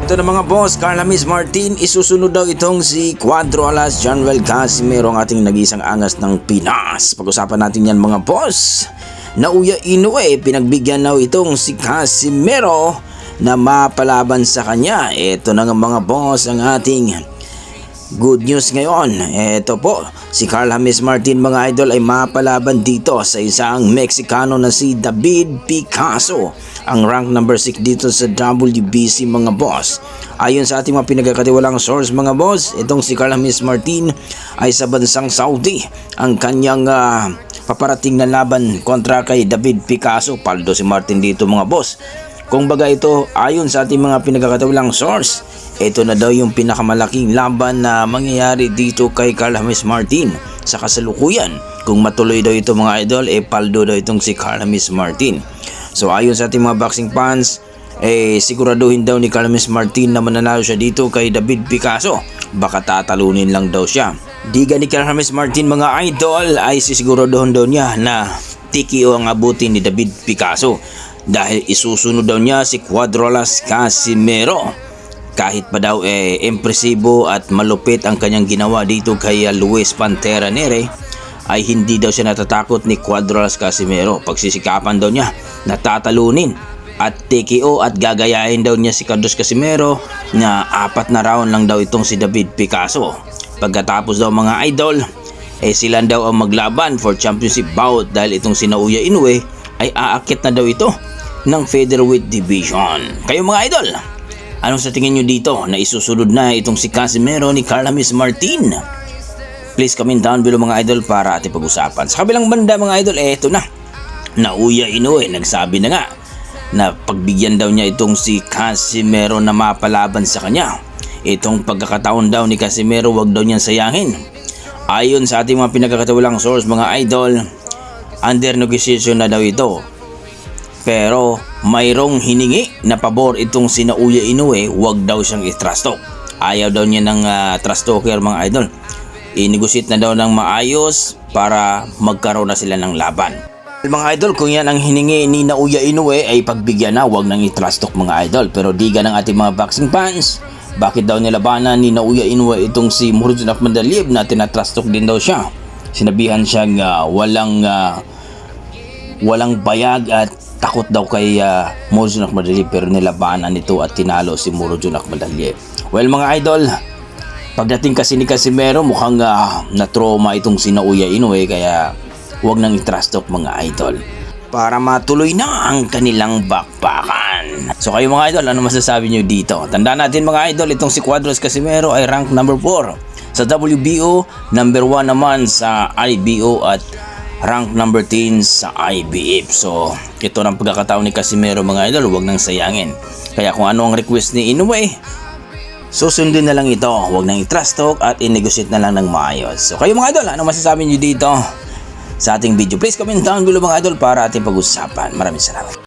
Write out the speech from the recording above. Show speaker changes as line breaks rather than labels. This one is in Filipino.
Ito na mga boss, Carl James Martin, isusunod daw itong si Cuadro Alas Jonrel Casimero, ang ating nag-iisang angas ng Pinas. Pag-usapan natin yan mga boss. Naoya Inoue, pinagbigyan daw itong si Casimero na mapalaban sa kanya. Ito na nga mga boss ang ating good news ngayon. Ito po, si Carl James Martin mga idol ay mapalaban dito sa isang Meksikano na si David Picasso, ang rank number 6 dito sa WBC mga boss. Ayon sa ating mga pinagkakatiwalang source mga boss, itong si Carl James Martin ay sa bansang Saudi ang kanyang paparating na laban kontra kay David Picasso. Paldo si Martin dito mga boss. Kung baga ito, ayon sa ating mga pinagkakatiwalang source, ito na daw yung pinakamalaking laban na mangyayari dito kay Carl James Martin sa kasalukuyan. Kung matuloy daw ito mga idol, paldo daw itong si Carl James Martin. So ayon sa ating mga boxing fans, siguraduhin daw ni Carl James Martin na mananalo siya dito kay David Picasso. Baka tatalunin lang daw siya. Diga ni Carl James Martin mga idol ay sisiguraduhin daw niya na TKO ang abutin ni David Picasso. Dahil isusunod daw niya si Cuadro Alas Casimero. Kahit pa daw impresibo at malupit ang kanyang ginawa dito kay Luis Pantera Nere, ay hindi daw siya natatakot ni Cuadro Alas Casimero. Pagsisikapan daw niya na tatalunin at TKO at gagayahin daw niya si Carlos Casimero na 4 na round lang daw itong si David Picasso. Pagkatapos daw mga idol, sila daw ang maglaban for championship bout dahil itong si Naoya Inoue ay aakit na daw ito ng featherweight division. Kayo mga idol, anong sa tingin nyo dito na isusunod na itong si Casimero ni Carl James Martin? Please comment down below mga idol para ating pag-usapan. Sa kabilang banda mga idol, ito na. Naoya Inoue, nagsabi na nga na pagbigyan daw niya itong si Casimero na mapalaban sa kanya. Itong pagkakataon daw ni Casimero, wag daw niyang sayangin. Ayon sa ating mga pinagkakatiwalang source mga idol, under negotiation na daw ito. Pero mayroong hiningi na pabor itong si Naoya Inoue, wag daw siyang i-trash talk. Ayaw daw niya ng trash talker mga idol. I-negotiate na daw ng maayos para magkaroon na sila ng laban. Mga idol, kung yan ang hiningi ni Naoya Inoue ay pagbigyan na, wag nang i-trash talk mga idol. Pero diga ng ating mga boxing fans, bakit daw nilabanan ni Naoya Inoue itong si Mukhorzdin Akhmadaliev na tina-trash talk din daw siya. Sinabihan siyang walang bayag at takot daw kay Mukhorzdin Akhmadaliev, pero nilabanan nito at tinalo si Mukhorzdin Akhmadaliev. Well mga idol, pagdating kasi ni Casimero mukhang na-trauma itong si Naoya Inoue, kaya huwag nang i-trash talk mga idol para matuloy na ang kanilang bakbakan. So kayo mga idol, ano masasabi nyo dito? Tandaan natin mga idol, itong si Cuadro Alas Casimero ay rank number 4 sa WBO, number 1 naman sa IBO at rank number 10 sa IBF. So ito ng pagkakataon ni Casimero mga idol, huwag nang sayangin. Kaya kung ano ang request ni Inoue, susundin na lang ito, huwag nang i-trash talk at i-negotiate na lang ng maayos. So kayo mga idol, ano masasabi nyo dito sa ating video? Please comment down below mga idol para ating pag-usapan. Maraming salamat.